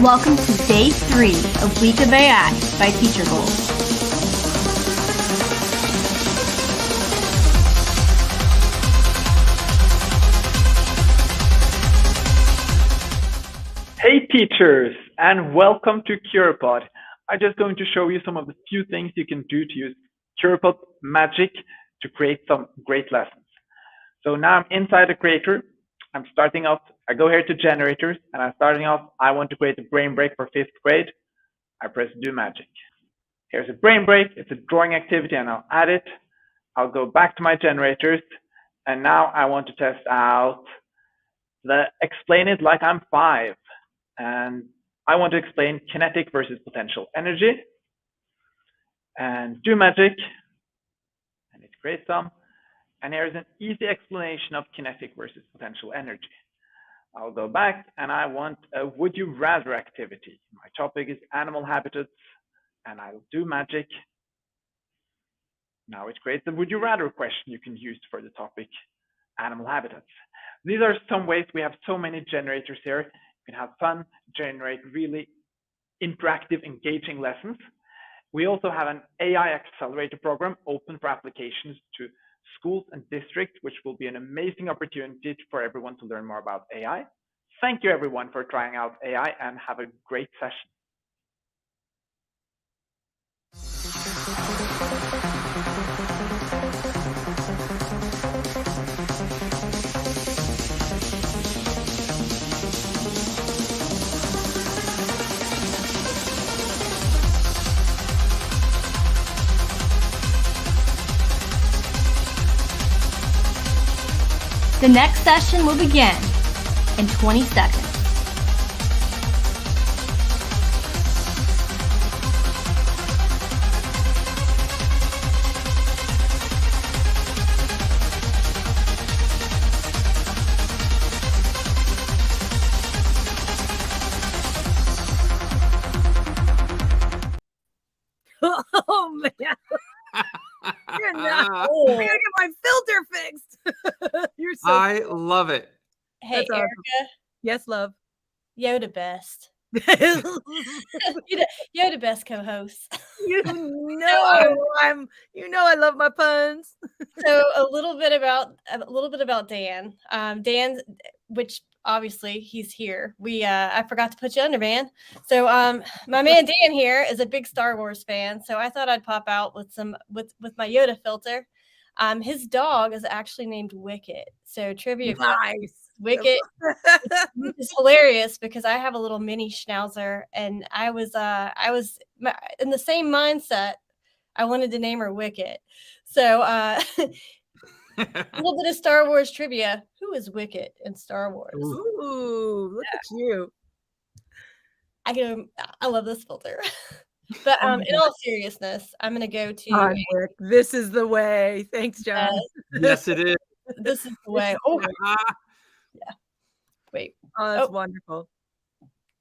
Welcome to Day 3 of Week of AI by TeacherGoals. Hey teachers, and welcome to CuraPod. I'm just going to show you some of the few things you can do to use CuraPod magic to create some great lessons. So now I'm inside the creator. I'm starting off, I go here to generators, and I'm starting off, I want to create a brain break for 5th grade. I press do magic. Here's a brain break, it's a drawing activity, and I'll add it. I'll go back to my generators, and now I want to test out the explain it like I'm 5. And I want to explain kinetic versus potential energy. And do magic, and it creates some. And here's an easy explanation of kinetic versus potential energy. I'll go back and I want a would you rather activity. My topic is animal habitats, and I'll do magic. Now it creates a would you rather question you can use for the topic animal habitats. These are some ways. We have so many generators here. You can have fun, generate really interactive, engaging lessons. We also have an AI accelerator program open for applications to schools and districts, which will be an amazing opportunity for everyone to learn more about AI. Thank you everyone for trying out AI, and have a great session. The next session will begin in 20 seconds. Oh man. You're not. I gotta get my filter fixed. You're so I love it. Hey, That's awesome. Erica, Yes, love. you're the best. you You're the best co-host. know I love my puns. So a little bit about Dan. Dan, which obviously he's here. I forgot to put you under, man. So my man Dan here is a big Star Wars fan. So I thought I'd pop out with my Yoda filter. His dog is actually named Wicket. So trivia. Nice. Wicket is hilarious because I have a little mini schnauzer, and I was in the same mindset. I wanted to name her Wicket. So a little bit of Star Wars trivia. Who is Wicket in Star Wars? Ooh, look at you. I love this filter. But in all seriousness, I'm gonna go to Onward. This is the way. Thanks, John. Yes, it is. this is the way. Oh yeah. Wait. Oh, that's wonderful.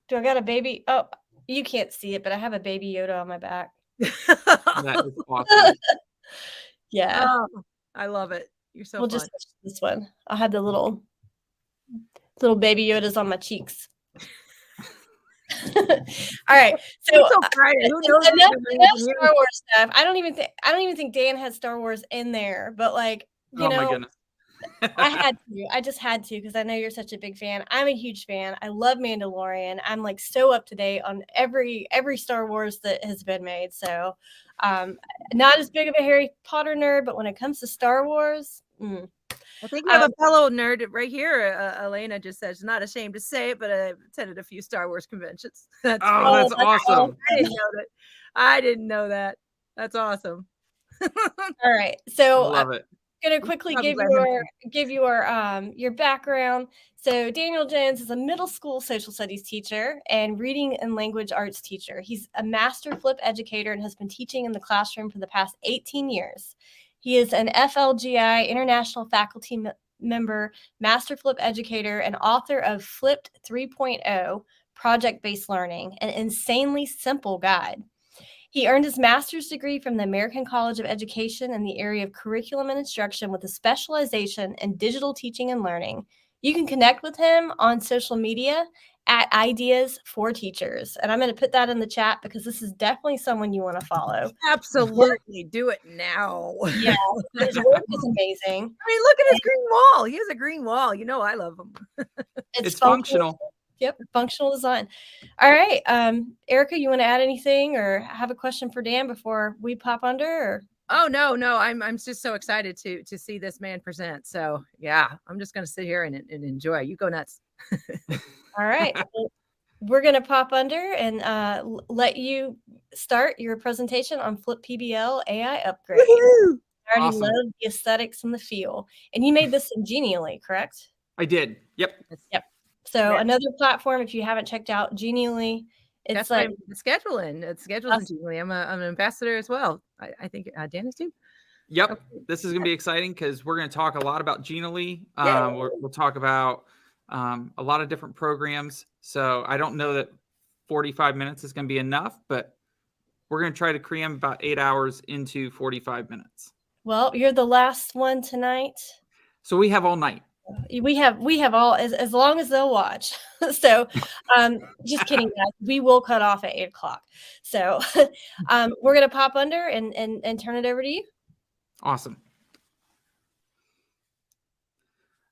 Do I got a baby? Oh, you can't see it, but I have a baby Yoda on my back. That is awesome. Yeah. Oh, I love it. You're so We'll fun. just switch to this one. I'll have the little baby Yodas on my cheeks. All right. So It's so bright. Who knows enough Star Wars stuff. I don't even think Dan has Star Wars in there, but like, you Oh know, my goodness. I just had to because I know you're such a big fan. I'm a huge fan. I love Mandalorian. I'm like so up to date on every Star Wars that has been made. So not as big of a Harry Potter nerd, but when it comes to Star Wars, I think we have a fellow nerd right here. Elena just says, not ashamed to say it, but I attended a few Star Wars conventions. That's That's awesome. I didn't know that. That's awesome. All right. So Love it. Going to quickly give your background. So Daniel Jones is a middle school social studies teacher and reading and language arts teacher. He's a master flip educator and has been teaching in the classroom for the past 18 years. He is an FLGI International Faculty Member, Master Flip Educator, and author of Flipped 3.0, Project-Based Learning, an insanely simple guide. He earned his master's degree from the American College of Education in the area of curriculum and instruction with a specialization in digital teaching and learning. You can connect with him on social media at Ideas for Teachers. And I'm going to put that in the chat because this is definitely someone you want to follow. Absolutely. Do it now. Yeah, his work is amazing. I mean, look at his green wall. He has a green wall. You know, I love him. It's functional. Yep, functional design. All right, Erica, you want to add anything or have a question for Dan before we pop under? Or? Oh no, I'm just so excited to see this man present. So yeah, I'm just gonna sit here and enjoy. You go nuts. All right, well, we're gonna pop under and let you start your presentation on Flip PBL AI upgrade. Woo-hoo! I already Awesome. love the aesthetics and the feel, and you made this in Genially, correct? I did. Yep. Yep. So Yeah. another platform, if you haven't checked out Genially, it's That's like my scheduling. It's scheduled in Genially. I'm an ambassador as well. I think Dan is too. Yep. Okay. This is going to be exciting because we're going to talk a lot about Genially. Yay. We'll talk about a lot of different programs. So I don't know that 45 minutes is going to be enough, but we're going to try to cram about 8 hours into 45 minutes. well, you're the last one tonight. So we have all night. We have all as long as they'll watch. So just kidding, guys. We will cut off at 8:00. So we're gonna pop under and turn it over to you. Awesome.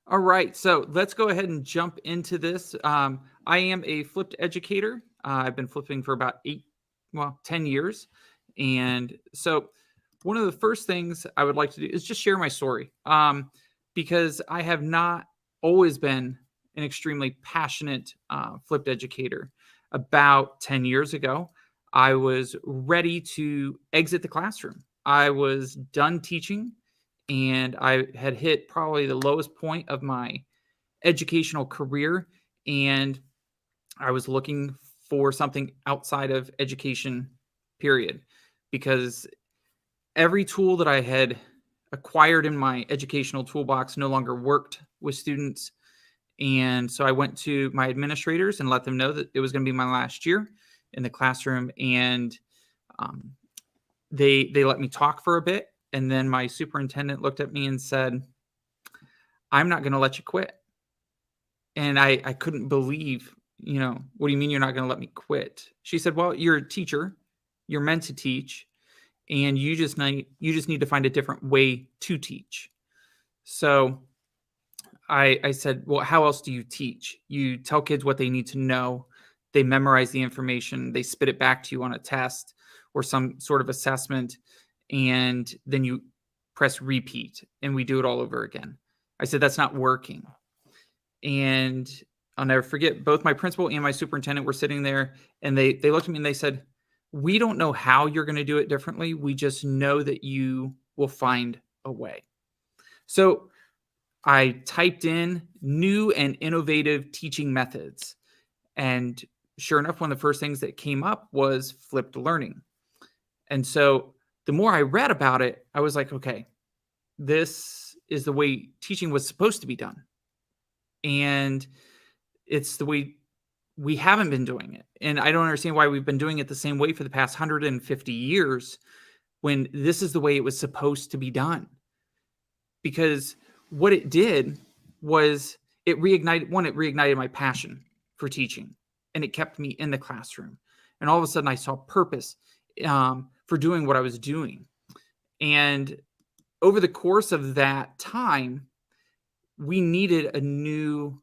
All right, so let's go ahead and jump into this. I am a flipped educator. I've been flipping for about 10 years. And so one of the first things I would like to do is just share my story. Because I have not always been an extremely passionate flipped educator. About 10 years ago, I was ready to exit the classroom. I was done teaching, and I had hit probably the lowest point of my educational career, and I was looking for something outside of education, period, because every tool that I had acquired in my educational toolbox no longer worked with students. And so I went to my administrators and let them know that it was going to be my last year in the classroom. And they let me talk for a bit. And then my superintendent looked at me and said, "I'm not going to let you quit." And I couldn't believe, what do you mean you're not going to let me quit? She said, "Well, you're a teacher. You're meant to teach. And you just need to find a different way to teach." So I said, "Well, how else do you teach? You tell kids what they need to know. They memorize the information. They spit it back to you on a test or some sort of assessment. And then you press repeat and we do it all over again." I said, "That's not working." And I'll never forget, both my principal and my superintendent were sitting there, and they looked at me and they said, "We don't know how you're going to do it differently. We just know that you will find a way." So I typed in new and innovative teaching methods. And sure enough, one of the first things that came up was flipped learning. And so the more I read about it, I was like, okay, this is the way teaching was supposed to be done. And it's the way we haven't been doing it. And I don't understand why we've been doing it the same way for the past 150 years when this is the way it was supposed to be done. Because what it did was it reignited my passion for teaching, and it kept me in the classroom. And all of a sudden I saw purpose for doing what I was doing. And over the course of that time, we needed a new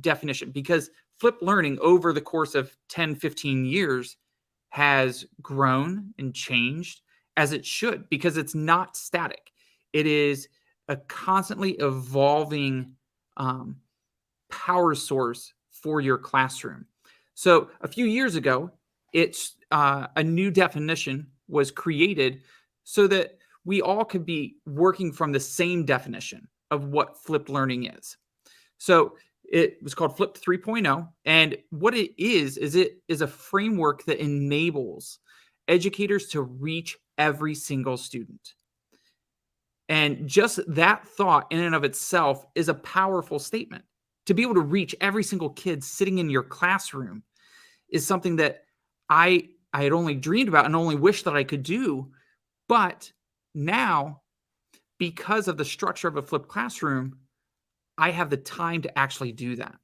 definition, because flipped learning over the course of 10, 15 years has grown and changed, as it should, because it's not static. It is a constantly evolving power source for your classroom. So a few years ago, it's a new definition was created so that we all could be working from the same definition of what flipped learning is. So it was called Flipped 3.0. And what it is it is a framework that enables educators to reach every single student. And just that thought in and of itself is a powerful statement. To be able to reach every single kid sitting in your classroom is something that I I had only dreamed about and only wished that I could do. But now, because of the structure of a flipped classroom, I have the time to actually do that.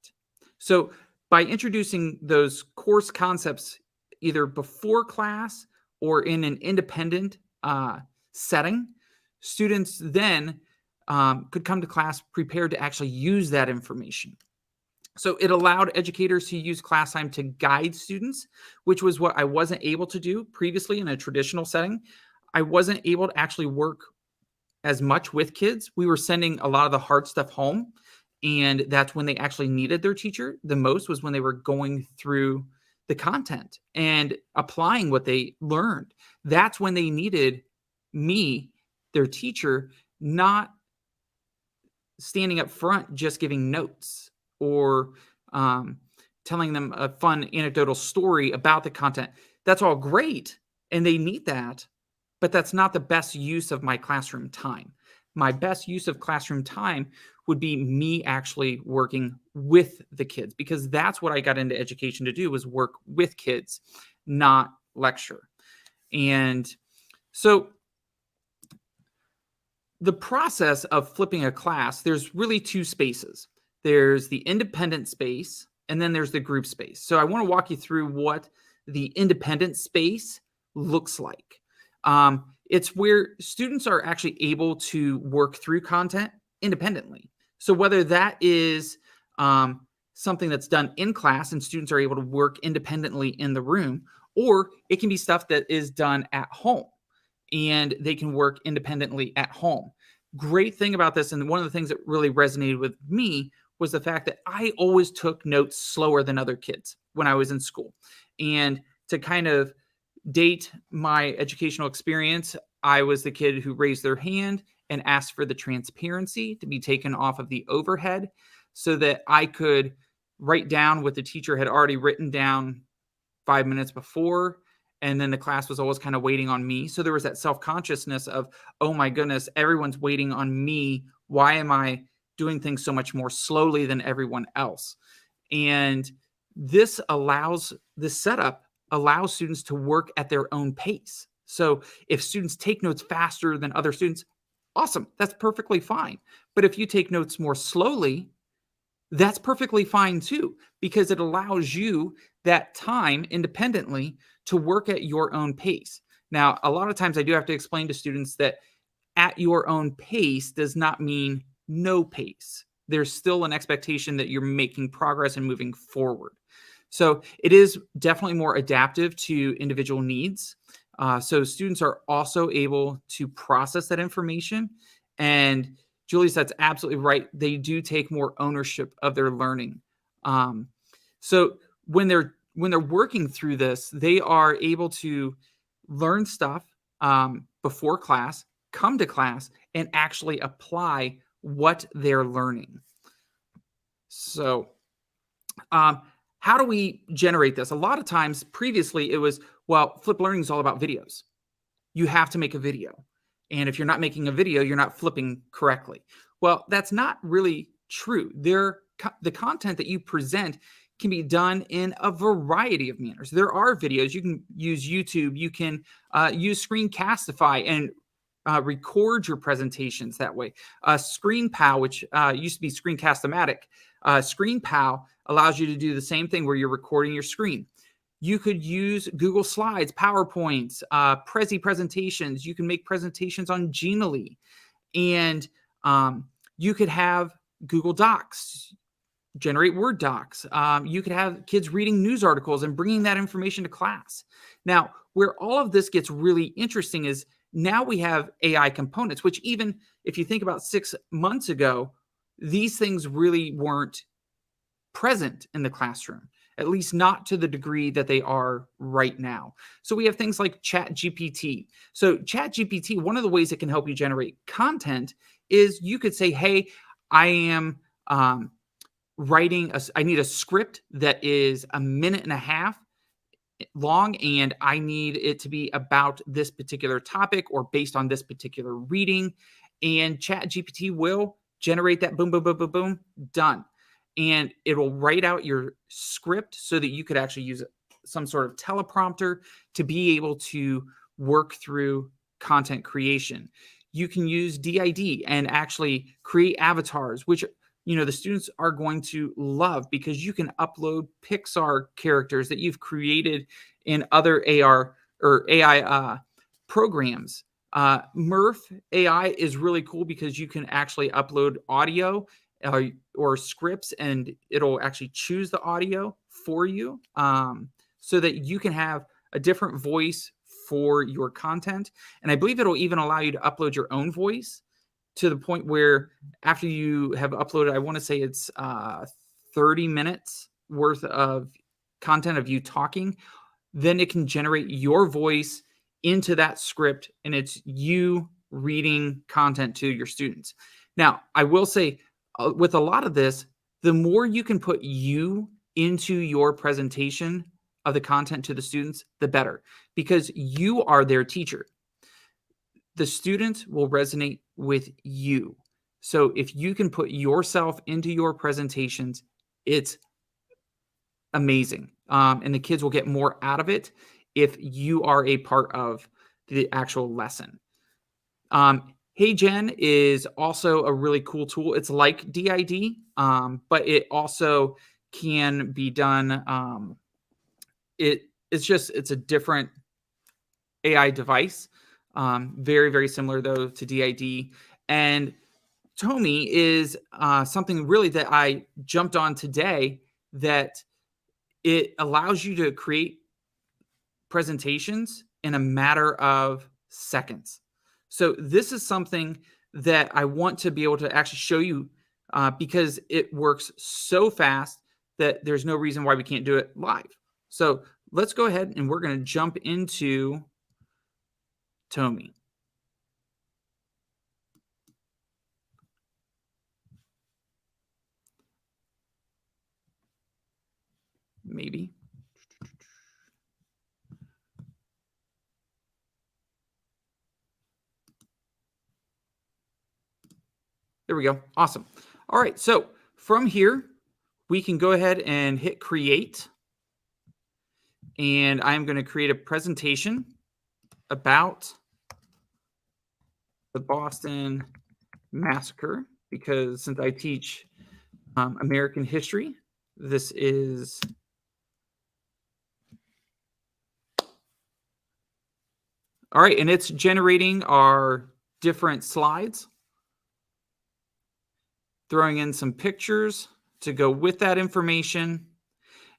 So by introducing those course concepts either before class or in an independent setting, students then could come to class prepared to actually use that information. So it allowed educators to use class time to guide students, which was what I wasn't able to do previously in a traditional setting. I wasn't able to actually work as much with kids. We were sending a lot of the hard stuff home, and that's when they actually needed their teacher the most, was when they were going through the content and applying what they learned. That's when they needed me, their teacher, not standing up front just giving notes or telling them a fun anecdotal story about the content. That's all great, and they need that, but that's not the best use of my classroom time. My best use of classroom time would be me actually working with the kids, because that's what I got into education to do, was work with kids, not lecture. And so the process of flipping a class, there's really two spaces. There's the independent space, and then there's the group space. So I want to walk you through what the independent space looks like. It's where students are actually able to work through content independently. So whether that is something that's done in class and students are able to work independently in the room, or it can be stuff that is done at home and they can work independently at home. Great thing about this, and one of the things that really resonated with me, was the fact that I always took notes slower than other kids when I was in school. And to kind of date my educational experience, I was the kid who raised their hand and asked for the transparency to be taken off of the overhead so that I could write down what the teacher had already written down 5 minutes before. And then the class was always kind of waiting on me. So there was that self-consciousness of, oh my goodness, everyone's waiting on me. Why am I doing things so much more slowly than everyone else? And this setup allows students to work at their own pace. So if students take notes faster than other students, awesome, that's perfectly fine. But if you take notes more slowly, that's perfectly fine too, because it allows you that time independently to work at your own pace. Now, a lot of times I do have to explain to students that at your own pace does not mean no pace. There's still an expectation that you're making progress and moving forward. So it is definitely more adaptive to individual needs. So students are also able to process that information. And Julie, that's absolutely right. They do take more ownership of their learning. So when they're working through this, they are able to learn stuff before class, come to class, and actually apply what they're learning. So how do we generate this? A lot of times previously it was, well, flipped learning is all about videos. You have to make a video. And if you're not making a video, you're not flipping correctly. Well, that's not really true. The content that you present can be done in a variety of manners. There are videos. You can use YouTube. You can use Screencastify and record your presentations that way. ScreenPow, which used to be Screencast-O-Matic, ScreenPow allows you to do the same thing where you're recording your screen. You could use Google Slides, PowerPoints, Prezi presentations. You can make presentations on Genially. And you could have Google Docs, generate Word docs. You could have kids reading news articles and bringing that information to class. Now, where all of this gets really interesting is now we have AI components, which even if you think about 6 months ago, these things really weren't present in the classroom, at least not to the degree that they are right now. So we have things like ChatGPT. So ChatGPT, one of the ways it can help you generate content is you could say, hey, I am I need a script that is 1.5 minutes long, and I need it to be about this particular topic or based on this particular reading. And ChatGPT will generate that, boom, boom, boom, boom, boom, done. And it will write out your script so that you could actually use it some sort of teleprompter to be able to work through content creation. You can use DID and actually create avatars, which the students are going to love, because you can upload Pixar characters that you've created in other AR or AI programs. Murph AI is really cool because you can actually upload audio or scripts, and it'll actually choose the audio for you, so that you can have a different voice for your content. And I believe it'll even allow you to upload your own voice, to the point where after you have uploaded, I want to say it's 30 minutes worth of content of you talking, then it can generate your voice into that script, and it's you reading content to your students. Now, I will say, with a lot of this, the more you can put you into your presentation of the content to the students, the better, because you are their teacher. The students will resonate with you. So if you can put yourself into your presentations, it's amazing. And the kids will get more out of it if you are a part of the actual lesson. Hey Jen is also a really cool tool. It's like DID, but it also can be done. It's a different AI device. Very, very similar though to DID. And Tomi is something really that I jumped on today, that it allows you to create presentations in a matter of seconds. So this is something that I want to be able to actually show you, because it works so fast that there's no reason why we can't do it live. So let's go ahead and we're going to jump into Tomi. Maybe. There we go. Awesome. All right. So from here, we can go ahead and hit create. And I'm going to create a presentation about the Boston Massacre, because since I teach American history, this is all right. And it's generating our different slides, throwing in some pictures to go with that information.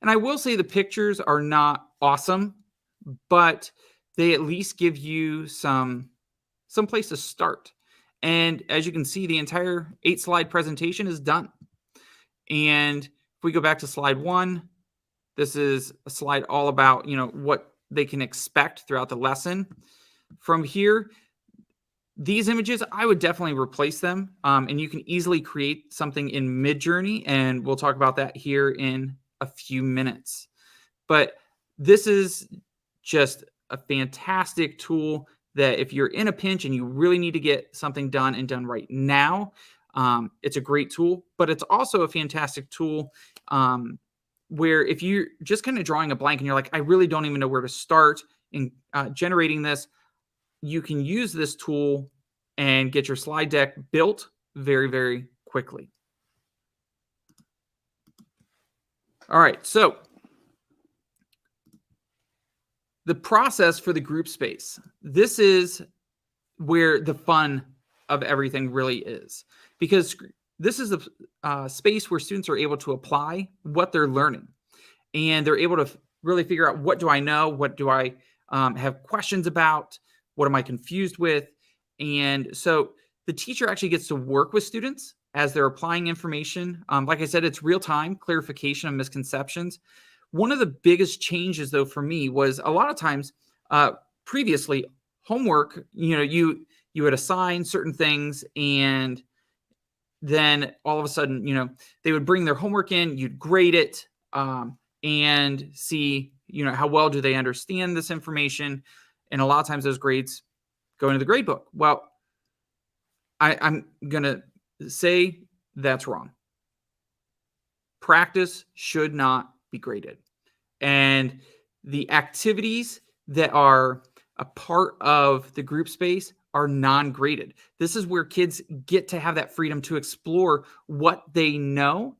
And I will say the pictures are not awesome, but they at least give you some place to start. And as you can see, the entire 8-slide presentation is done. And if we go back to slide 1, this is a slide all about, what they can expect throughout the lesson. From here, these images, I would definitely replace them. And you can easily create something in Midjourney, and we'll talk about that here in a few minutes. But this is just a fantastic tool that if you're in a pinch and you really need to get something done and done right now, it's a great tool. But it's also a fantastic tool where if you're just kind of drawing a blank and you're like, I really don't even know where to start in generating this, you can use this tool and get your slide deck built very, very quickly. All right, so the process for the group space. This is where the fun of everything really is, because this is the space where students are able to apply what they're learning, and they're able to really figure out, what do I know? What do I have questions about? What am I confused with? And so the teacher actually gets to work with students as they're applying information. Like I said, it's real-time clarification of misconceptions. One of the biggest changes, though, for me was a lot of times previously homework, you would assign certain things, and then all of a sudden, they would bring their homework in, you'd grade it and see, how well do they understand this information. And a lot of times those grades go into the grade book. Well, I'm going to say that's wrong. Practice should not be graded. And the activities that are a part of the group space are non-graded. This is where kids get to have that freedom to explore what they know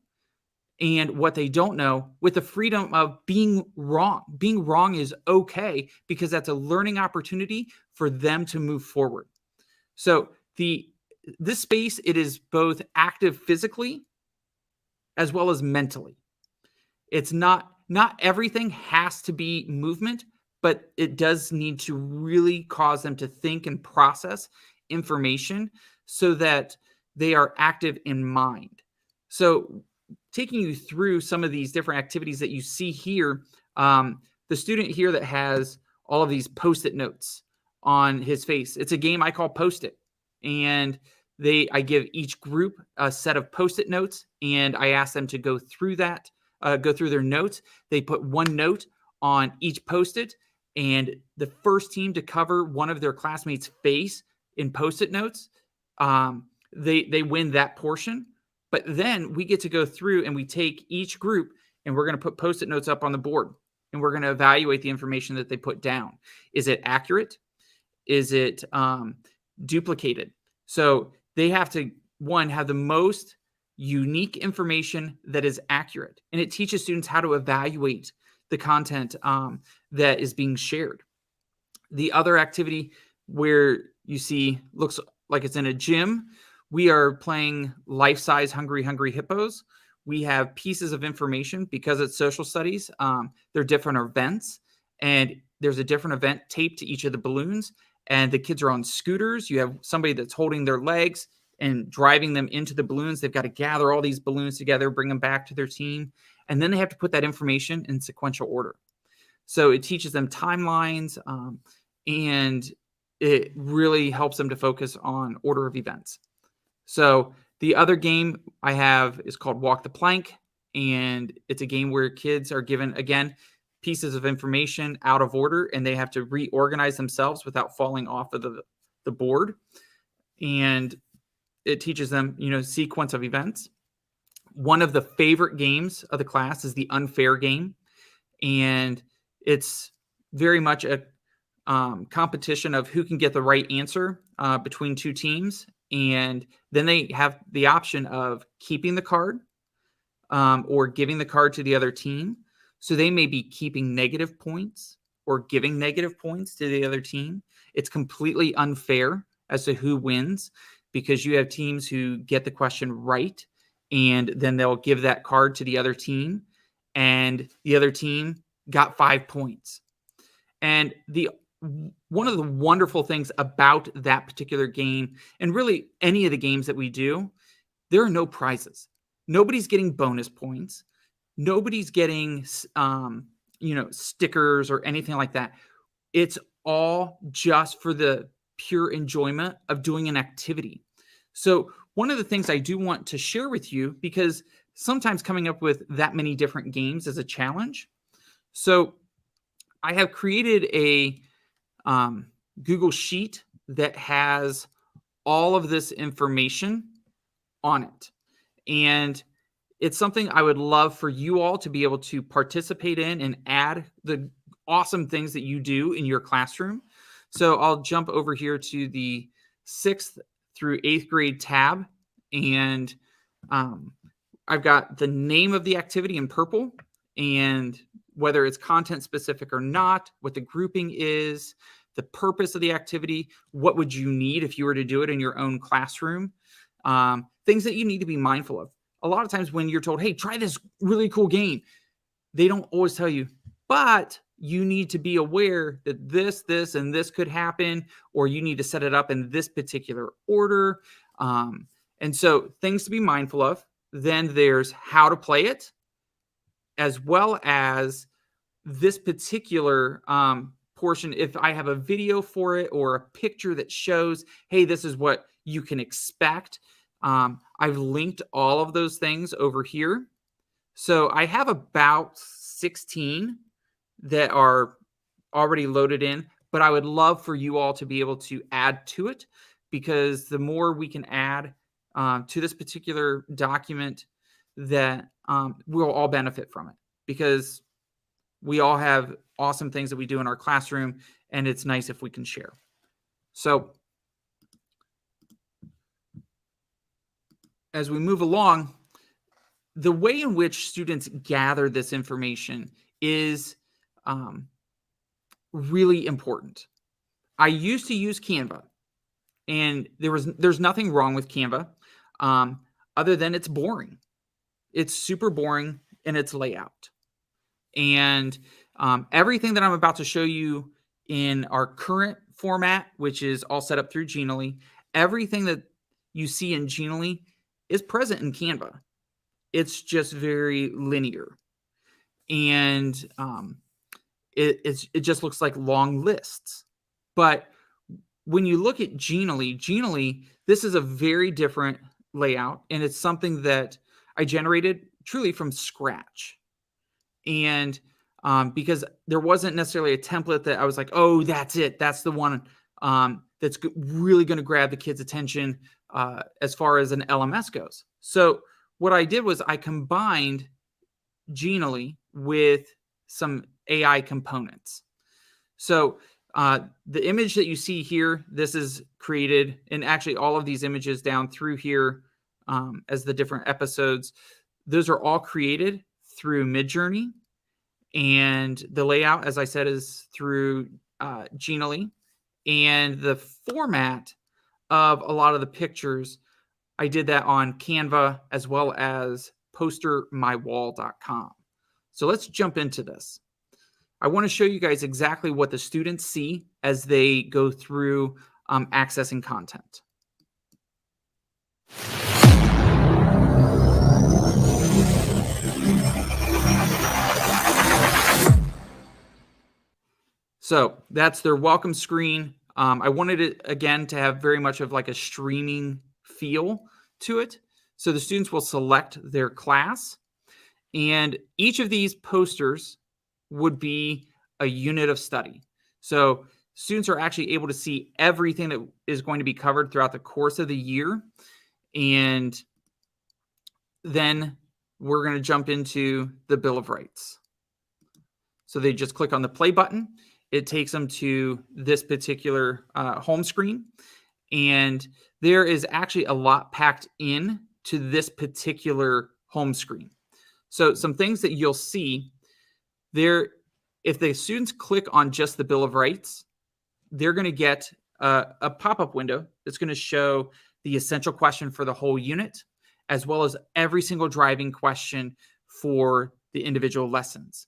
and what they don't know, with the freedom of being wrong. Being wrong is okay, because that's a learning opportunity for them to move forward. So this space, it is both active physically as well as mentally. It's not everything has to be movement, but it does need to really cause them to think and process information so that they are active in mind. So taking you through some of these different activities that you see here, the student here that has all of these Post-it notes on his face, it's a game I call Post-it. And I give each group a set of Post-it notes, and I ask them to go through their notes. They put one note on each Post-it, and the first team to cover one of their classmates' face in Post-it notes, they win that portion. But then we get to go through and we take each group and we're going to put Post-it notes up on the board, and we're going to evaluate the information that they put down. Is it accurate? Is it duplicated? So they have to, one, have the most unique information that is accurate. And it teaches students how to evaluate the content that is being shared. The other activity where you see looks like it's in a gym, we are playing life-size Hungry Hungry Hippos. We have pieces of information because it's social studies. There are different events, and there's a different event taped to each of the balloons, and the kids are on scooters. You have somebody that's holding their legs and driving them into the balloons. They've got to gather all these balloons together, bring them back to their team, and then they have to put that information in sequential order. So it teaches them timelines, and it really helps them to focus on order of events. So the other game I have is called Walk the Plank, and it's a game where kids are given, again, pieces of information out of order, and they have to reorganize themselves without falling off of the board. And it teaches them, sequence of events. One of the favorite games of the class is the unfair game, and it's very much a competition of who can get the right answer between two teams. And then they have the option of keeping the card or giving the card to the other team. So they may be keeping negative points or giving negative points to the other team. It's completely unfair as to who wins, because you have teams who get the question right, and then they'll give that card to the other team, and the other team got 5 points. And one of the wonderful things about that particular game, and really any of the games that we do, there are no prizes. Nobody's getting bonus points. Nobody's getting, stickers or anything like that. It's all just for the pure enjoyment of doing an activity. So one of the things I do want to share with you, because sometimes coming up with that many different games is a challenge. So I have created a Google Sheet that has all of this information on it. And it's something I would love for you all to be able to participate in and add the awesome things that you do in your classroom. So I'll jump over here to the 6th through 8th grade tab, and I've got the name of the activity in purple, and whether it's content specific or not, what the grouping is, the purpose of the activity, what would you need if you were to do it in your own classroom, things that you need to be mindful of. A lot of times when you're told, hey, try this really cool game, they don't always tell you, but you need to be aware that this, and this could happen, or you need to set it up in this particular order. And so things to be mindful of. Then there's how to play it, as well as this particular portion. If I have a video for it or a picture that shows, hey, this is what you can expect. I've linked all of those things over here. So I have about 16 that are already loaded in, but I would love for you all to be able to add to it, because the more we can add to this particular document, that we'll all benefit from it. Because we all have awesome things that we do in our classroom, and it's nice if we can share. So as we move along, the way in which students gather this information is really important. I used to use Canva, and there's nothing wrong with Canva, other than it's boring. It's super boring in its layout. And everything that I'm about to show you in our current format, which is all set up through Genially, everything that you see in Genially is present in Canva. It's just very linear. And it just looks like long lists. But when you look at Genially, this is a very different layout, and it's something that I generated truly from scratch. And because there wasn't necessarily a template that I was like, oh, that's it. That's the one that's really going to grab the kids' attention as far as an LMS goes. So what I did was I combined Genially with some AI components. So the image that you see here, this is created, and actually all of these images down through here as the different episodes, those are all created through Midjourney. And the layout, as I said, is through Genially. And the format of a lot of the pictures, I did that on Canva as well as postermywall.com. So let's jump into this. I want to show you guys exactly what the students see as they go through accessing content. So that's their welcome screen. I wanted it, again, to have very much of like a streaming feel to it. So the students will select their class, and each of these posters would be a unit of study. So students are actually able to see everything that is going to be covered throughout the course of the year. And then we're going to jump into the Bill of Rights. So they just click on the play button. It takes them to this particular home screen. And there is actually a lot packed in to this particular home screen. So some things that you'll see there, if the students click on just the Bill of Rights, they're going to get a pop-up window that's going to show the essential question for the whole unit, as well as every single driving question for the individual lessons.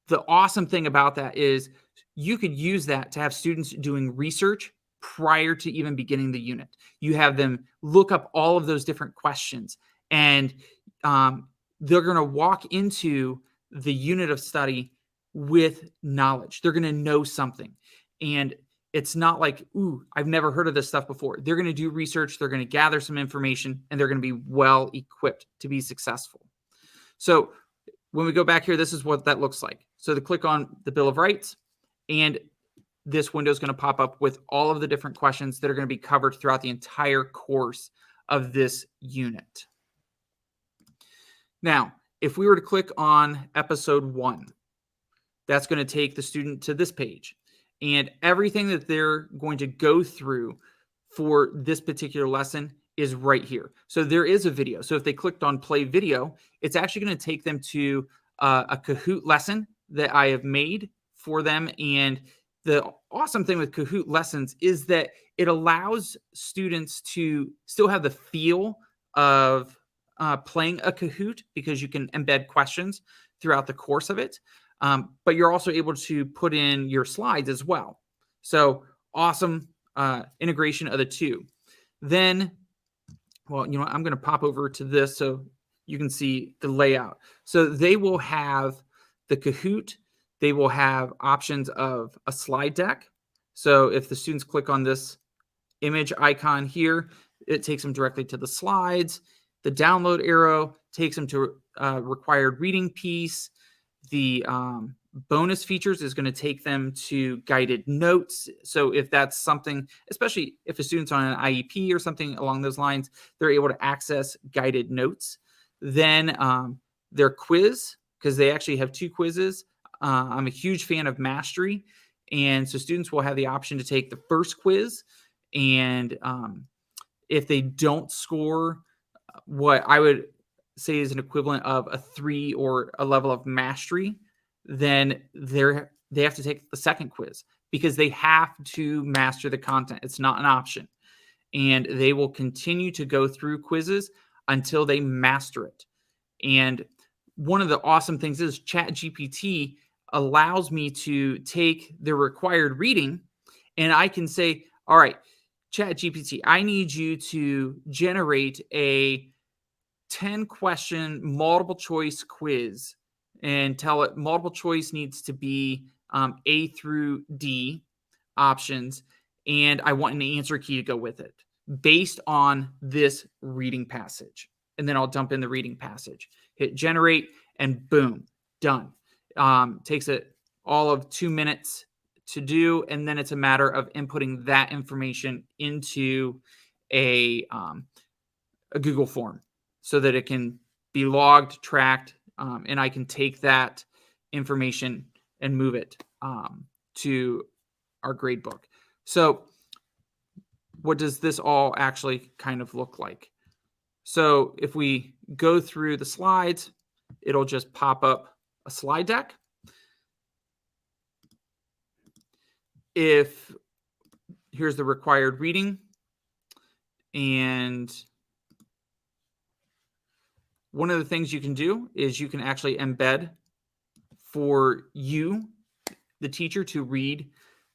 The awesome thing about that is you could use that to have students doing research prior to even beginning the unit. You have them look up all of those different questions, and they're going to walk into the unit of study with knowledge. They're going to know something. And it's not like, ooh, I've never heard of this stuff before. They're going to do research. They're going to gather some information, and they're going to be well equipped to be successful. So when we go back here, this is what that looks like. So to click on the Bill of Rights, and this window is going to pop up with all of the different questions that are going to be covered throughout the entire course of this unit. Now, if we were to click on episode 1, that's going to take the student to this page. And everything that they're going to go through for this particular lesson is right here. So there is a video. So if they clicked on play video, it's actually going to take them to a Kahoot lesson that I have made for them. And the awesome thing with Kahoot lessons is that it allows students to still have the feel of playing a Kahoot, because you can embed questions throughout the course of it. But you're also able to put in your slides as well. So awesome integration of the two. Then, well, you know, I'm going to pop over to this so you can see the layout. So they will have the Kahoot. They will have options of a slide deck. So if the students click on this image icon here, it takes them directly to the slides. The download arrow takes them to a required reading piece. The bonus features is going to take them to guided notes. So if that's something, especially if a student's on an IEP or something along those lines, they're able to access guided notes. Then their quiz, because they actually have 2 quizzes, I'm a huge fan of mastery. And so students will have the option to take the first quiz. And if they don't score what I would say is an equivalent of a 3 or a level of mastery, then they have to take the second quiz because they have to master the content. It's not an option. And they will continue to go through quizzes until they master it. And one of the awesome things is ChatGPT allows me to take the required reading and I can say, all right, ChatGPT, I need you to generate a 10-question multiple choice quiz and tell it multiple choice needs to be A through D options. And I want an answer key to go with it based on this reading passage. And then I'll dump in the reading passage, hit generate, and boom, done. Takes it all of 2 minutes to do. And then it's a matter of inputting that information into a Google form so that it can be logged, tracked, and I can take that information and move it to our grade book. So what does this all actually kind of look like? So if we go through the slides, it'll just pop up a slide deck. Here's the required reading, and one of the things you can do is you can actually embed for you, the teacher, to read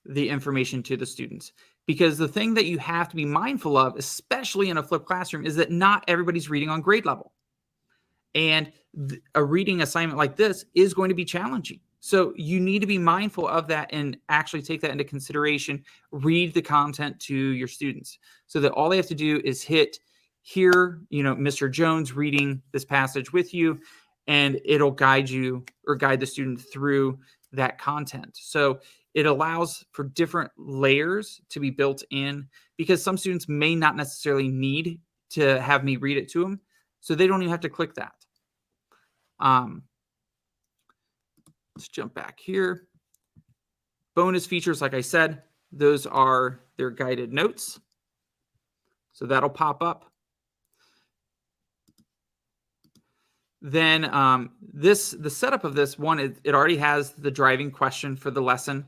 the information to the students. Because the thing that you have to be mindful of, especially in a flipped classroom, is that not everybody's reading on grade level. And a reading assignment like this is going to be challenging. So you need to be mindful of that and actually take that into consideration. Read the content to your students so that all they have to do is hit here, Mr. Jones reading this passage with you, and it'll guide you or guide the student through that content. So it allows for different layers to be built in because some students may not necessarily need to have me read it to them. So they don't even have to click that. Let's jump back here. Bonus features, like I said, those are their guided notes. So that'll pop up. Then the setup of this one, it already has the driving question for the lesson.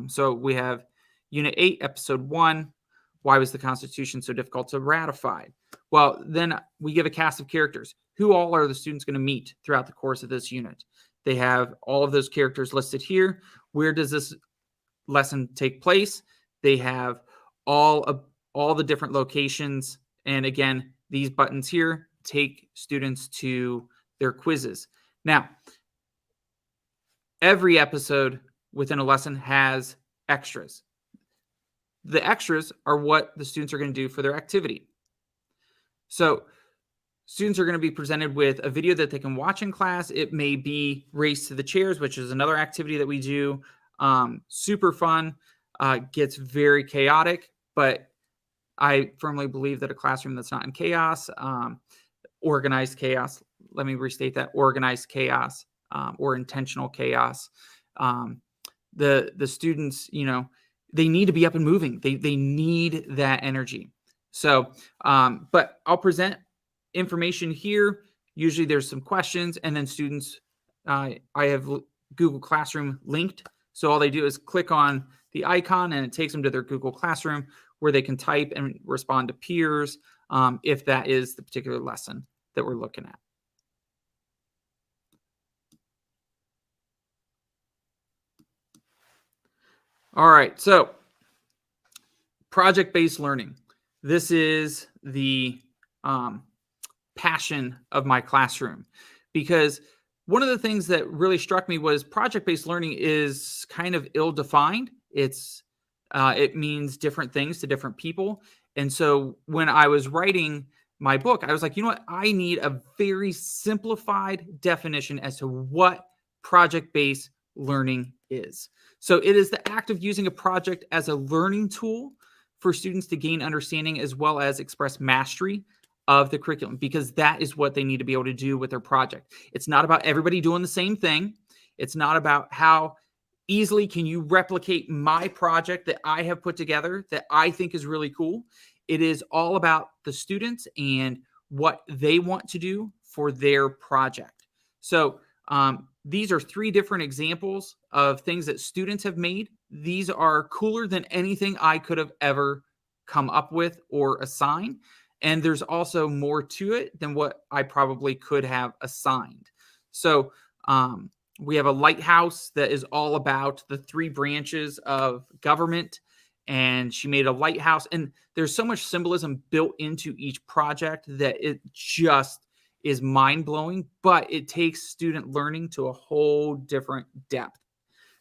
So we have Unit 8, Episode 1, why was the Constitution so difficult to ratify? Well, then we give a cast of characters. Who all are the students going to meet throughout the course of this unit? They have all of those characters listed here. Where does this lesson take place? They have all the different locations. And again, these buttons here take students to their quizzes. Now, every episode within a lesson has extras. The extras are what the students are going to do for their activity. So students are going to be presented with a video that they can watch in class. It may be Race to the Chairs, which is another activity that we do. Super fun, gets very chaotic, but I firmly believe that a classroom that's not in chaos, organized chaos, let me restate that, organized chaos or intentional chaos. The students, they need to be up and moving. They need that energy. So, but I'll present information here. Usually there's some questions, and then students, I have Google Classroom linked. So all they do is click on the icon and it takes them to their Google Classroom where they can type and respond to peers if that is the particular lesson that we're looking at. All right, so project-based learning. This is the passion of my classroom, because one of the things that really struck me was project-based learning is kind of ill-defined. It means different things to different people. And so when I was writing my book, I was like, I need a very simplified definition as to what project-based learning is. So it is the act of using a project as a learning tool for students to gain understanding as well as express mastery of the curriculum, because that is what they need to be able to do with their project. It's not about everybody doing the same thing. It's not about how easily can you replicate my project that I have put together that I think is really cool. It is all about the students and what they want to do for their project. So these are 3 different examples of things that students have made. These are cooler than anything I could have ever come up with or assign. And there's also more to it than what I probably could have assigned. So we have a lighthouse that is all about the 3 branches of government. And she made a lighthouse. And there's so much symbolism built into each project that it just is mind-blowing, but it takes student learning to a whole different depth.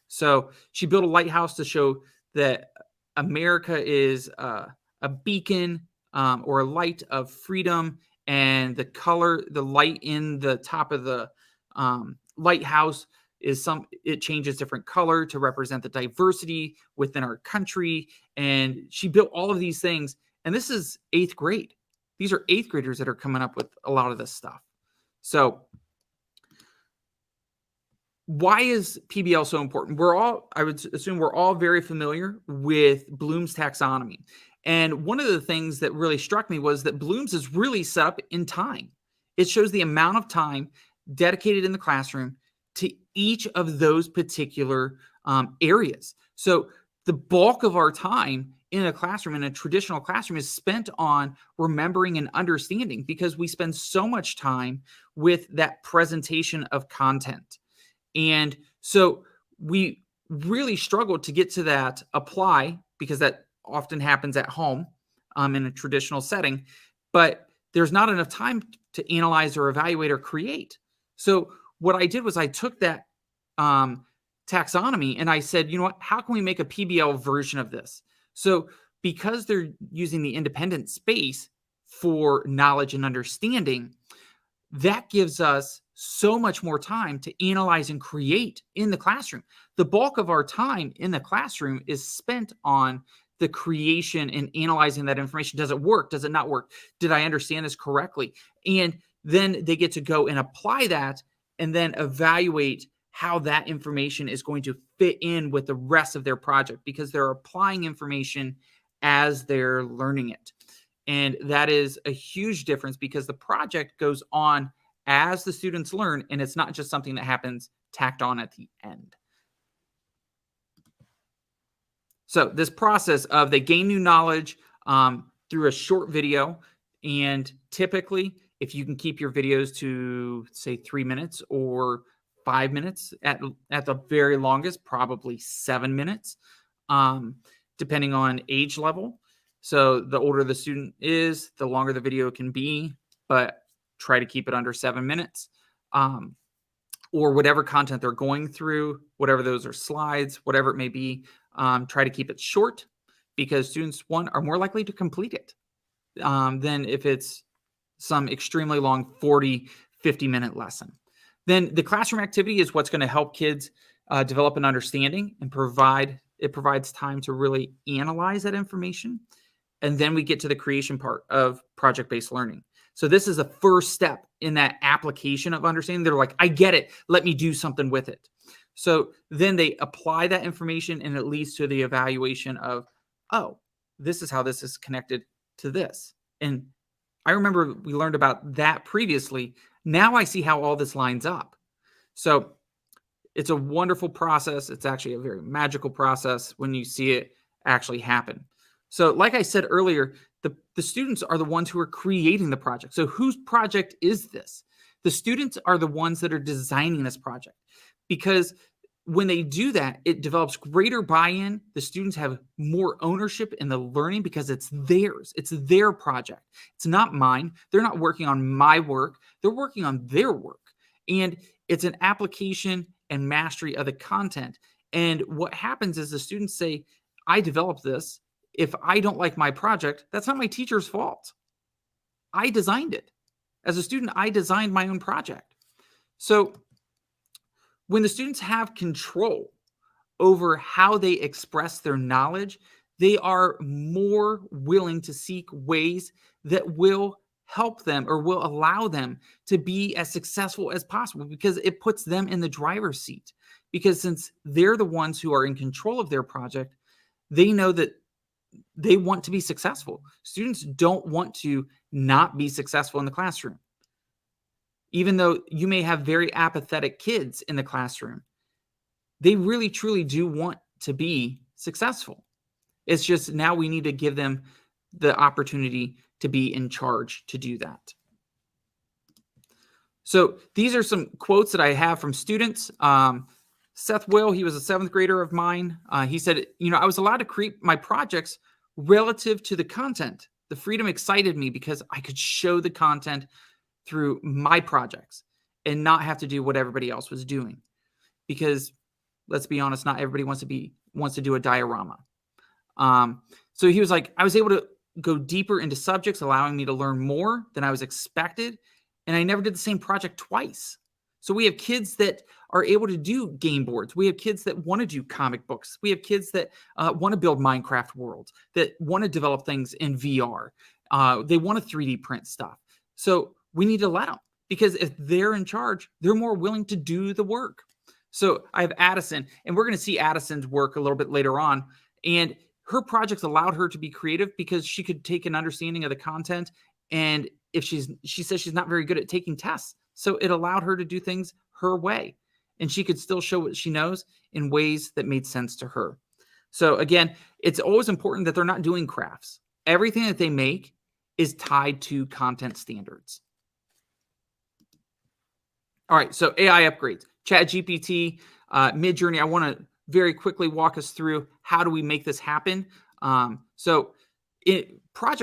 So she built a lighthouse to show that America is a beacon or a light of freedom, and the light in the top of the lighthouse it changes different color to represent the diversity within our country. And she built all of these things. And this is 8th grade. These are 8th graders that are coming up with a lot of this stuff. So why is PBL so important? I would assume we're all very familiar with Bloom's taxonomy. And one of the things that really struck me was that Bloom's is really set up in time. It shows the amount of time dedicated in the classroom to each of those particular areas. So the bulk of our time in a classroom, in a traditional classroom, is spent on remembering and understanding, because we spend so much time with that presentation of content. And so we really struggled to get to that apply, because that often happens at home in a traditional setting, but there's not enough time to analyze or evaluate or create. So what I did was I took that taxonomy and I said, you know what, how can we make a PBL version of this? So because they're using the independent space for knowledge and understanding, that gives us so much more time to analyze and create in the classroom. The bulk of our time in the classroom is spent on the creation and analyzing that information. Does it work? Does it not work? Did I understand this correctly? And then they get to go and apply that and then evaluate how that information is going to fit in with the rest of their project, because they're applying information as they're learning it. And that is a huge difference, because the project goes on as the students learn, and it's not just something that happens tacked on at the end. So this process of they gain new knowledge through a short video, and typically if you can keep your videos to say 3 minutes or 5 minutes, at the very longest, probably 7 minutes, depending on age level. So the older the student is, the longer the video can be, but try to keep it under 7 minutes. Or whatever content they're going through, whatever those are, slides, whatever it may be, try to keep it short, because students, one, are more likely to complete it than if it's some extremely long 40, 50-minute lesson. Then the classroom activity is what's going to help kids develop an understanding and provides time to really analyze that information. And then we get to the creation part of project-based learning. So this is the first step in that application of understanding. They're like, I get it. Let me do something with it. So then they apply that information, and it leads to the evaluation of, oh, this is how this is connected to this. And I remember we learned about that previously. Now I see how all this lines up. So it's a wonderful process. It's actually a very magical process when you see it actually happen. So like I said earlier, the students are the ones who are creating the project. So whose project is this? The students are the ones that are designing this project, because when they do that, it develops greater buy-in. The students have more ownership in the learning because it's theirs. It's their project. It's not mine. They're not working on my work. They're working on their work. And it's an application and mastery of the content. And what happens is the students say, I developed this. If I don't like my project, that's not my teacher's fault. I designed it. As a student, I designed my own project. So when the students have control over how they express their knowledge, they are more willing to seek ways that will help them or will allow them to be as successful as possible, because it puts them in the driver's seat. Because since they're the ones who are in control of their project, they know that they want to be successful. Students don't want to not be successful in the classroom. Even though you may have very apathetic kids in the classroom, they really, truly do want to be successful. It's just now we need to give them the opportunity to be in charge to do that. So these are some quotes that I have from students. Seth Will, he was a 7th grader of mine. He said, I was allowed to create my projects relative to the content. The freedom excited me because I could show the content through my projects and not have to do what everybody else was doing. Because let's be honest, not everybody wants to do a diorama. So he was like, I was able to go deeper into subjects, allowing me to learn more than I was expected. And I never did the same project twice. So we have kids that are able to do game boards. We have kids that want to do comic books. We have kids that want to build Minecraft worlds, that want to develop things in VR. They want to 3D print stuff. So we need to allow them, because if they're in charge, they're more willing to do the work. So I have Addison, and we're going to see Addison's work a little bit later on. And her projects allowed her to be creative because she could take an understanding of the content. And if she says she's not very good at taking tests, so it allowed her to do things her way. And she could still show what she knows in ways that made sense to her. So again, it's always important that they're not doing crafts. Everything that they make is tied to content standards. All right, so AI upgrades. ChatGPT, Midjourney, I want to very quickly walk us through how do we make this happen. Project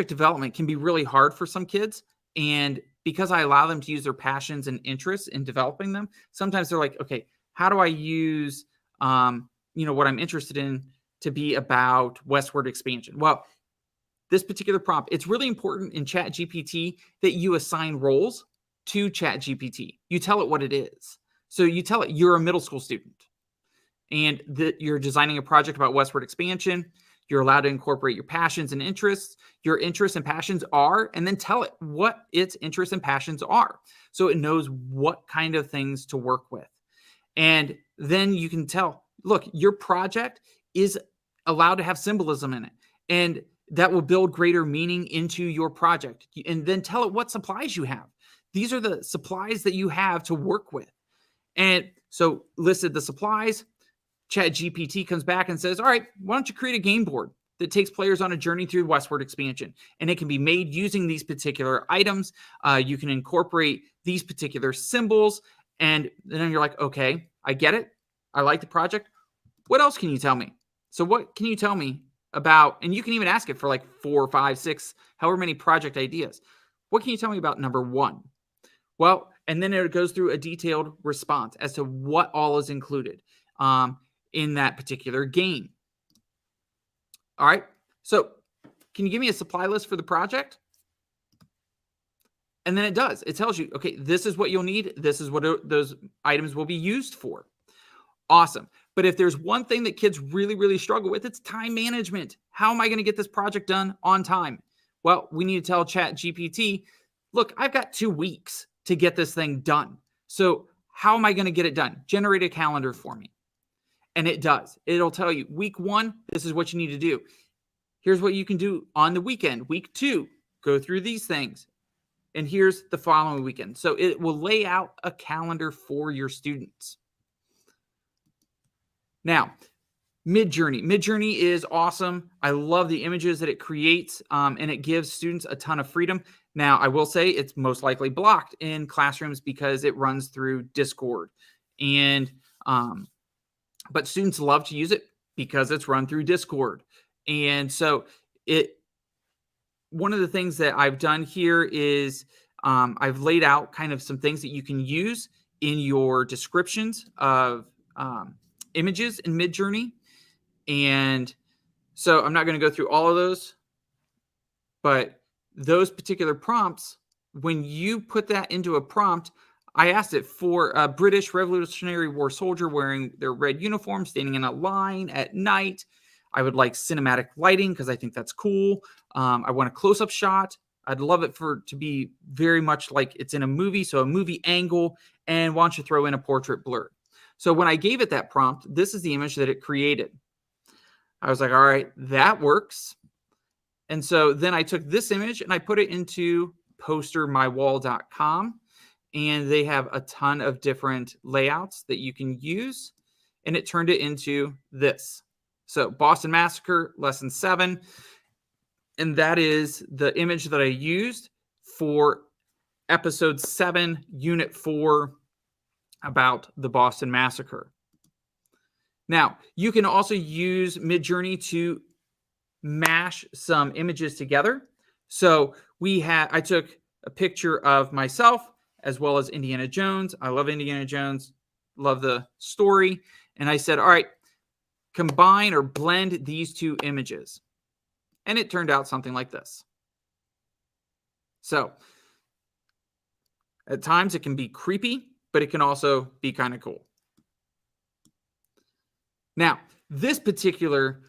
development can be really hard for some kids. And because I allow them to use their passions and interests in developing them, sometimes they're like, okay, how do I use, what I'm interested in to be about westward expansion? Well, this particular prompt, it's really important in ChatGPT that you assign roles to ChatGPT. You tell it what it is. So you tell it you're a middle school student and that you're designing a project about westward expansion. You're allowed to incorporate your passions and interests. Your interests and passions are, and then tell it what its interests and passions are. So it knows what kind of things to work with. And then you can tell, look, your project is allowed to have symbolism in it. And that will build greater meaning into your project. And then tell it what supplies you have. These are the supplies that you have to work with. And so listed the supplies. ChatGPT comes back and says, all right, why don't you create a game board that takes players on a journey through westward expansion? And it can be made using these particular items. You can incorporate these particular symbols. And then you're like, okay, I get it. I like the project. What else can you tell me? So what can you tell me about, and you can even ask it for like 4, 5, 6, however many project ideas. What can you tell me about number 1? Well, and then it goes through a detailed response as to what all is included in that particular game. All right. So can you give me a supply list for the project? And then it does. It tells you, okay, this is what you'll need. This is what those items will be used for. Awesome. But if there's one thing that kids really, really struggle with, it's time management. How am I going to get this project done on time? Well, we need to tell ChatGPT, look, I've got 2 weeks to get this thing done. So how am I going to get it done? Generate a calendar for me. And it does. It'll tell you, week 1, this is what you need to do. Here's what you can do on the weekend. Week 2, go through these things. And here's the following weekend. So it will lay out a calendar for your students. Now, Midjourney. Midjourney is awesome. I love the images that it creates, and it gives students a ton of freedom. Now, I will say it's most likely blocked in classrooms because it runs through Discord. And but students love to use it because it's run through Discord. And so one of the things that I've done here is I've laid out kind of some things that you can use in your descriptions of images in Midjourney. And so I'm not going to go through all of those, but those particular prompts, when you put that into a prompt, I asked it for a British Revolutionary War soldier wearing their red uniform, standing in a line at night. I would like cinematic lighting because I think that's cool. I want a close-up shot I'd love it to be very much like it's in a movie, so a movie angle, and why don't you throw in a portrait blur? So when I gave it that prompt, this is the image that it created. I was like, all right, that works. And so then I took this image and I put it into postermywall.com, and they have a ton of different layouts that you can use, and it turned it into this. So Boston Massacre, lesson 7. And that is the image that I used for episode 7, unit 4, about the Boston Massacre. Now, you can also use Midjourney to mash some images together. So I took a picture of myself as well as Indiana Jones. I love Indiana Jones, love the story. And I said, all right, combine or blend these two images. And it turned out something like this. So at times it can be creepy, but it can also be kind of cool. Now, this particular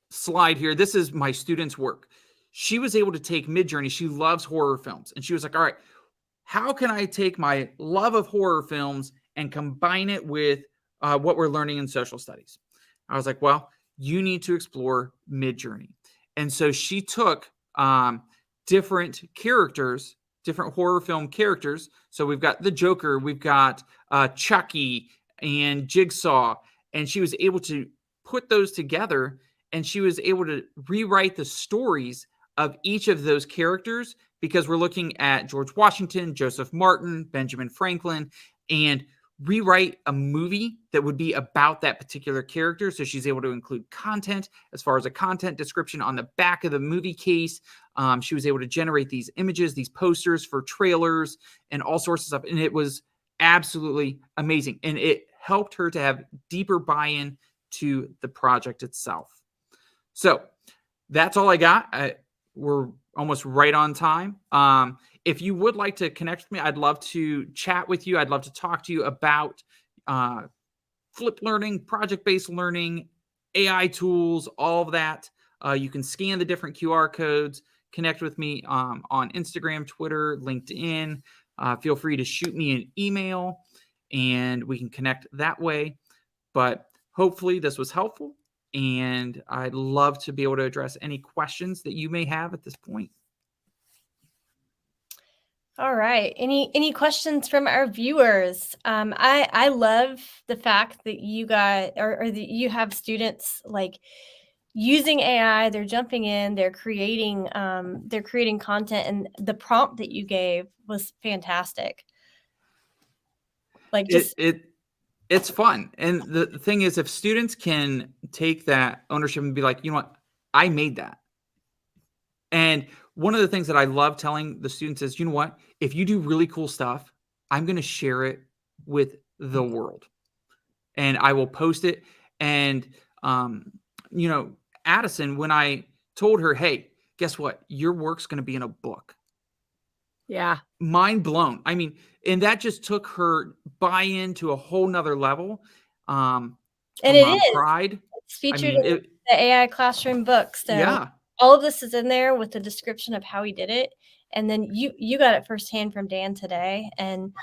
slide here, this is my student's work. She was able to take Midjourney. She loves horror films. And she was like, all right, how can I take my love of horror films and combine it with what we're learning in social studies? I was like, well, you need to explore Midjourney. And so she took different characters, different horror film characters. So we've got the Joker, we've got Chucky and Jigsaw, and she was able to put those together, and she was able to rewrite the stories of each of those characters, because we're looking at George Washington, Joseph Martin, Benjamin Franklin, and rewrite a movie that would be about that particular character. So she's able to include content as far as a content description on the back of the movie case. She was able to generate these images, these posters for trailers and all sorts of stuff. And it was absolutely amazing. And it helped her to have deeper buy-in to the project itself. So that's all I got. We're almost right on time. If you would like to connect with me, I'd love to chat with you. I'd love to talk to you about flipped learning, project-based learning, AI tools, all of that. You can scan the different QR codes, connect with me on Instagram, Twitter, LinkedIn. Feel free to shoot me an email, and we can connect that way. But hopefully this was helpful, and I'd love to be able to address any questions that you may have at this point. All right. Any questions from our viewers? I love the fact that you got or that you have students like using AI. They're jumping in. They're creating content, and the prompt that you gave was fantastic. Like just it's fun. And the thing is, if students can take that ownership and be like, you know what, I made that. And one of the things that I love telling the students is, you know what, if you do really cool stuff, I'm going to share it with the world, and I will post it. And, Addison, when I told her, hey, guess what? Your work's going to be in a book. Yeah. Mind blown. I mean, and that just took her buy-in to a whole nother level. And it is. Pride. It's featured in the AI classroom book. So yeah. All of this is in there with the description of how he did it. And then you got it firsthand from Dan today. And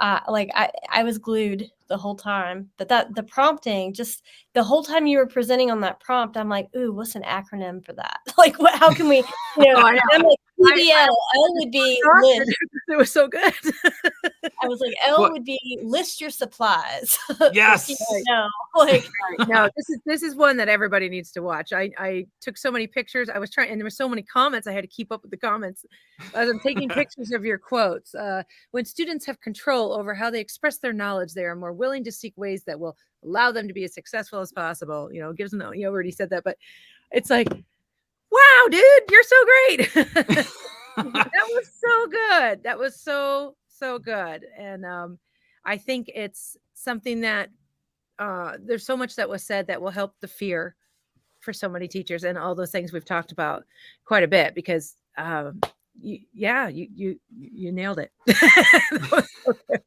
I was glued the whole time. But the prompting, just the whole time you were presenting on that prompt, I'm like, ooh, what's an acronym for that? Like, how can we, I'm like, PBL, L would be list. It was so good. I was like, L would be list your supplies. Yes. No, this is one that everybody needs to watch. I took so many pictures. I was trying, and there were so many comments. I had to keep up with the comments as I'm taking pictures of your quotes. When students have control over how they express their knowledge, they are more willing to seek ways that will allow them to be as successful as possible. Gives them, you already said that, but it's like, wow, dude, you're so great. That was so good. That was so good. And I think it's something that there's so much that was said that will help the fear for so many teachers, and all those things we've talked about quite a bit, because you nailed it. Okay.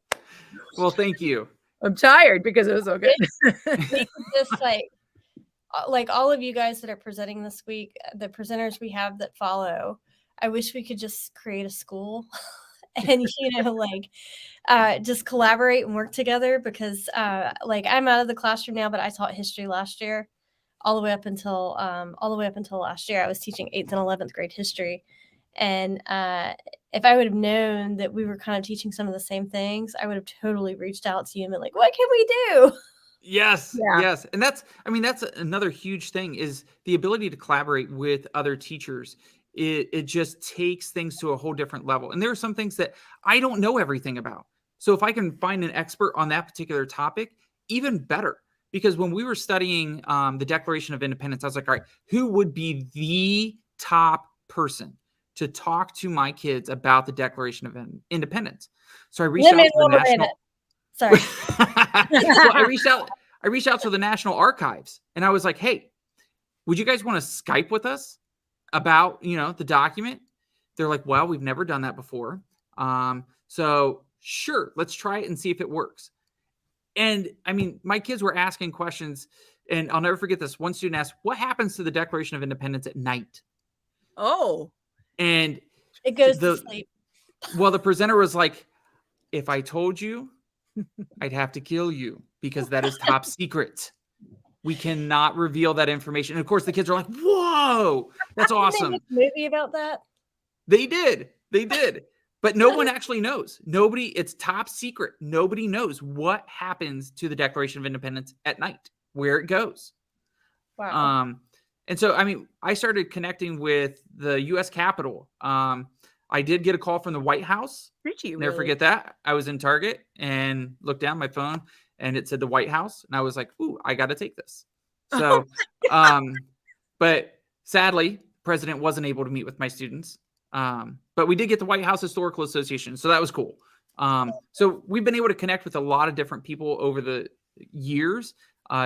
Well, thank you. I'm tired because it was so good. We could just like all of you guys that are presenting this week, the presenters we have that follow, I wish we could just create a school and, just collaborate and work together, because like I'm out of the classroom now, but I taught history last year, all the way up until last year. I was teaching 8th and 11th grade history. And if I would have known that we were kind of teaching some of the same things, I would have totally reached out to you and been like, what can we do? Yes. Yeah. Yes. And that's another huge thing, is the ability to collaborate with other teachers. It just takes things to a whole different level. And there are some things that I don't know everything about. So if I can find an expert on that particular topic, even better. Because when we were studying the Declaration of Independence, I was like, all right, who would be the top person to talk to my kids about the Declaration of Independence? So I reached out to the National. Sorry. Well, I reached out to the National Archives, and I was like, hey, would you guys want to Skype with us about, the document? They're like, well, we've never done that before. So sure, let's try it and see if it works. And I mean, my kids were asking questions, and I'll never forget this. One student asked, what happens to the Declaration of Independence at night? Oh. And it goes to sleep. Well, the presenter was like, if I told you, I'd have to kill you, because that is top secret. We cannot reveal that information. And of course, the kids are like, whoa, that's awesome. Did they make a movie about that? They did. But no one actually knows. It's top secret. Nobody knows what happens to the Declaration of Independence at night, where it goes. Wow. And so, I mean, I started connecting with the U.S. Capitol. I did get a call from the White House. Never forget that. I was in Target and looked down my phone, and it said the White House. And I was like, ooh, I got to take this. So, but sadly, the president wasn't able to meet with my students. But we did get the White House Historical Association. So that was cool. So we've been able to connect with a lot of different people over the years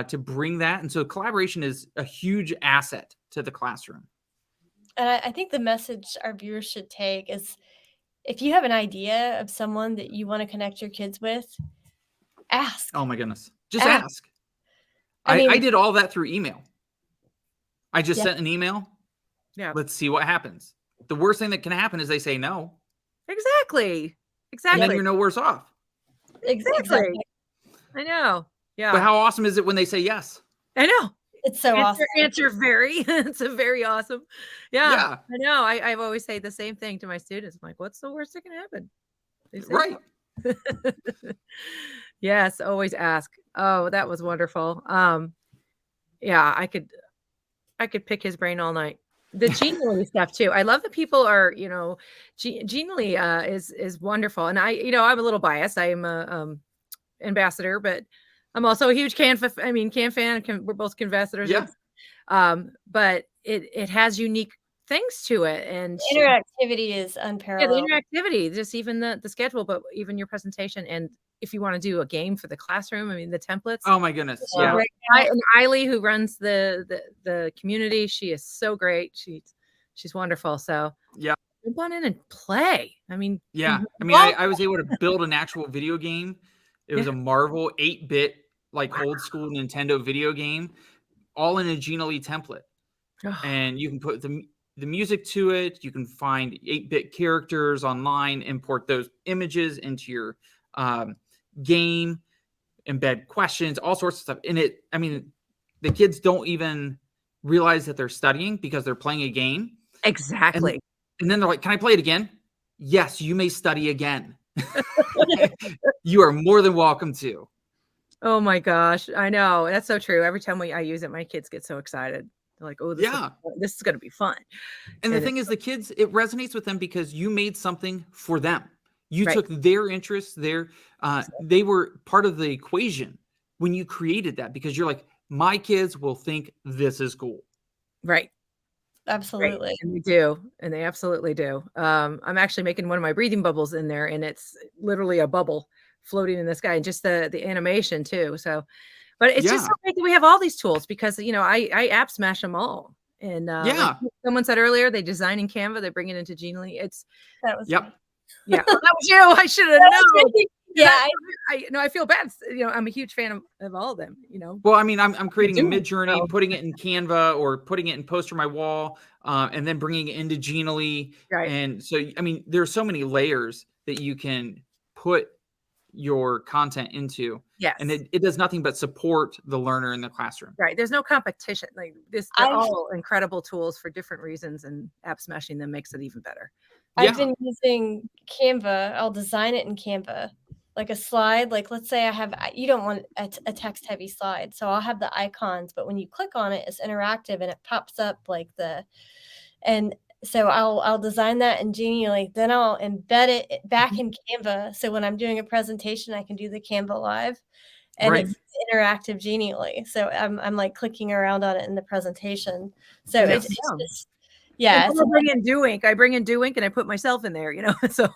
to bring that. And so collaboration is a huge asset to the classroom. And I think the message our viewers should take is, if you have an idea of someone that you want to connect your kids with, ask. Oh my goodness. Just ask. I did all that through email. I just sent an email. Yeah. Let's see what happens. The worst thing that can happen is they say no. Exactly. And then you're no worse off. Exactly. I know. Yeah. But how awesome is it when they say yes? I know. It's so awesome. It's a very awesome. Yeah. Yeah. I know. I've always say the same thing to my students. I'm like, what's the worst that can happen? They say Right. no. Yes. Always ask. Oh, that was wonderful. Yeah, I could pick his brain all night. The Genially stuff too. I love that people are, Genially is wonderful. And I'm a little biased. I am a ambassador, but I'm also a huge Can fan. We're both ambassadors. Yeah. But it has unique things to it, and interactivity is unparalleled. Yeah, the interactivity, just even the schedule, but even your presentation, and if you want to do a game for the classroom, the templates. Oh my goodness. Yeah. And Eileen, who runs the community, she is so great. She's wonderful. So yeah, jump on in and play. Yeah. I was able to build an actual video game. It was a Marvel 8-bit, old school Nintendo video game, all in a Genially template. And you can put the music to it. You can find 8-bit characters online, import those images into your game, embed questions, all sorts of stuff. And the kids don't even realize that they're studying because they're playing a game. Exactly. And then they're like, can I play it again? Yes, you may study again. You are more than welcome to. Oh my gosh. I know. That's so true. Every time I use it, my kids get so excited. They're like, oh, this is going to be fun. And the thing is, the kids, it resonates with them because you made something for them. You took their interests, they were part of the equation when you created that, because you're like, my kids will think this is cool. Right. Absolutely. Right. And they do. And they absolutely do. I'm actually making one of my breathing bubbles in there, and it's literally a bubble floating in the sky, and just the animation too. So, but it's just so great that we have all these tools, because, I app smash them all. And like someone said earlier, they design in Canva, they bring it into Genially. That was Yeah, well, that was you. I should have known. Yeah, I feel bad. I'm a huge fan of all of them, Well, I mean, I'm creating a doing mid-journey, so. putting it in Canva or putting it in Poster My Wall, and then bringing it into Genially. Right. And so, I mean, there's so many layers that you can put your content into. Yes. And it does nothing but support the learner in the classroom. Right. There's no competition. Like this, they're all incredible tools for different reasons, and app smashing them makes it even better. I've been using Canva. I'll design it in Canva, like a slide. Like, let's say you don't want a text heavy slide. So I'll have the icons, but when you click on it, it's interactive and it pops up and so I'll design that in Genially. Then I'll embed it back in Canva. So when I'm doing a presentation, I can do the Canva live and it's interactive Genially. So I'm like clicking around on it in the presentation. So it's just, yeah. I bring in DoInk and I put myself in there, so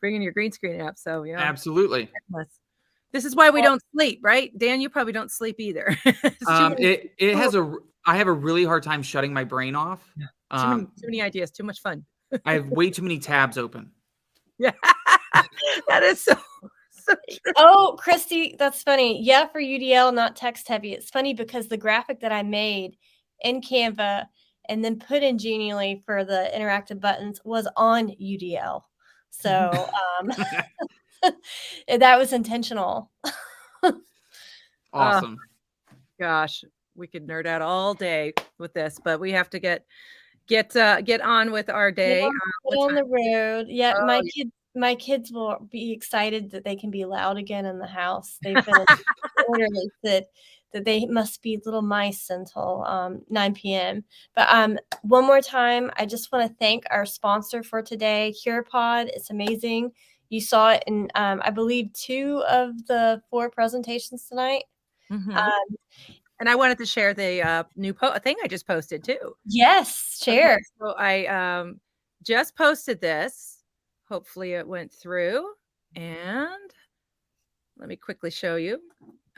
bring in your green screen app. So, Absolutely. This is why we don't sleep, right? Dan, you probably don't sleep either. I have a really hard time shutting my brain off. Too many ideas, too much fun. I have way too many tabs open. Yeah, that is so true. Oh, Christy, that's funny. Yeah, for UDL, not text heavy. It's funny because the graphic that I made in Canva and then put in Genially for the interactive buttons was on UDL. So that was intentional. Awesome. Gosh, we could nerd out all day with this, but we have to get on with our day. Get on the road. Yeah, my kids will be excited that they can be loud again in the house. They've been orderly that they must be little mice until 9 p.m. But one more time, I just want to thank our sponsor for today, CurePod. It's amazing. You saw it in, I believe, 2 of the 4 presentations tonight. Mm-hmm. And I wanted to share the new thing I just posted too. Yes, share. Okay, so I just posted this. Hopefully it went through. And let me quickly show you.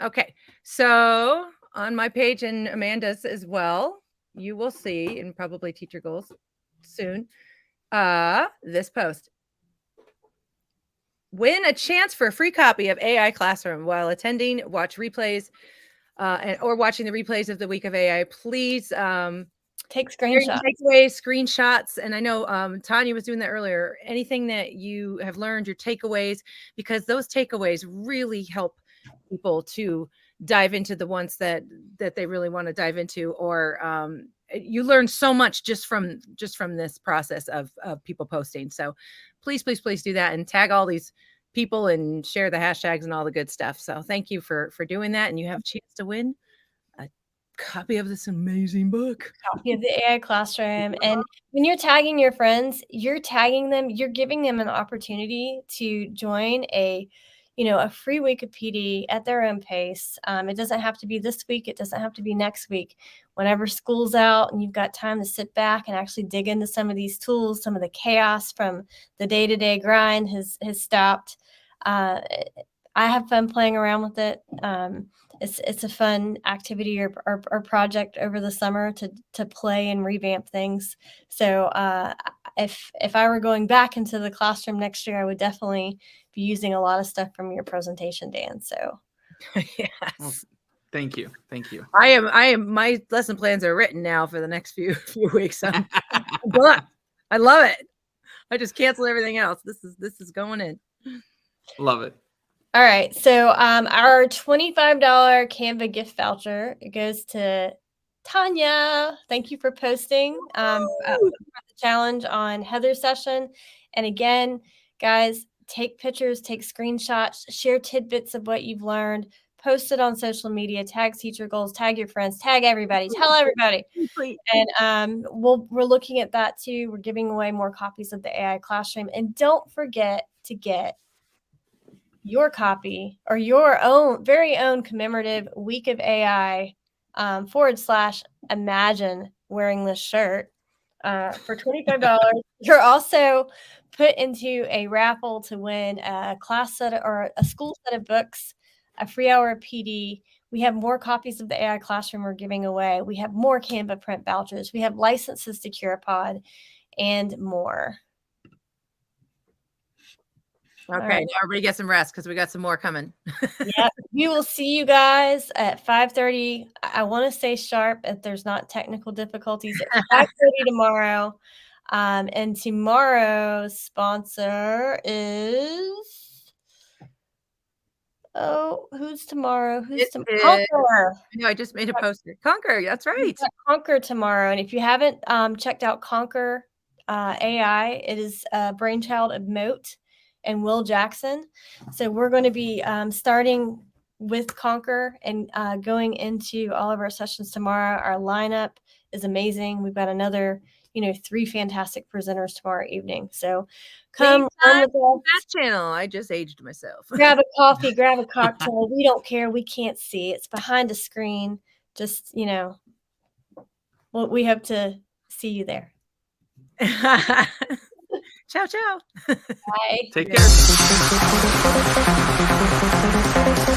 Okay, so on my page and Amanda's as well, you will see, and probably TeacherGoals soon, this post. Win a chance for a free copy of AI Classroom while attending, watch replays, or watching the replays of the week of AI. Please take screenshots. Takeaways, screenshots. And I know Tanya was doing that earlier. Anything that you have learned, your takeaways, because those takeaways really help people to dive into the ones that they really want to dive into, or you learn so much just from this process of people posting. So please do that and tag all these people and share the hashtags and all the good stuff. So thank you for doing that. And you have a chance to win a copy of this amazing book. Copy of the AI Classroom. And when you're tagging your friends, you're tagging them, you're giving them an opportunity to join a free week of PD at their own pace. It doesn't have to be this week. It doesn't have to be next week. Whenever school's out and you've got time to sit back and actually dig into some of these tools, some of the chaos from the day-to-day grind has stopped. I have fun playing around with it. It's a fun activity or project over the summer to play and revamp things. So if I were going back into the classroom next year, I would definitely be using a lot of stuff from your presentation, Dan. So yes. Well, thank you. I am. My lesson plans are written now for the next few weeks. I'm done. I love it. I just cancel everything else. This is going in. Love it. All right. So our $25 Canva gift voucher goes to Tanya. Thank you for posting the challenge on Heather's session. And again, guys, take pictures, take screenshots, share tidbits of what you've learned, post it on social media, tag TeacherGoals, tag your friends, tag everybody, tell everybody. And we're looking at that too. We're giving away more copies of the AI Classroom. And don't forget to get your copy or your own very own commemorative week of AI / imagine wearing this shirt for $25. You're also put into a raffle to win a class set or a school set of books, a free hour of PD. We have more copies of the AI Classroom we're giving away. We have more Canva print vouchers. We have licenses to CurePod and more. All Okay, right. now everybody get some rest because we got some more coming. Yep. We will see you guys at 5:30. I want to say sharp if there's not technical difficulties at 5:30 tomorrow. And tomorrow's sponsor is who's tomorrow? Who's tomorrow? Conquer. No, I just made a poster. Conquer, that's right. Conquer tomorrow. And if you haven't checked out Conquer AI, it is a brainchild of Moat and Will Jackson. So we're going to be starting with Conquer and going into all of our sessions tomorrow. Our lineup is amazing. We've got another, 3 fantastic presenters tomorrow evening. So come on with us. That channel. I just aged myself. Grab a coffee, grab a cocktail. We don't care. We can't see. It's behind a screen. Just, well, we hope to see you there. Ciao, ciao. Bye. Take care.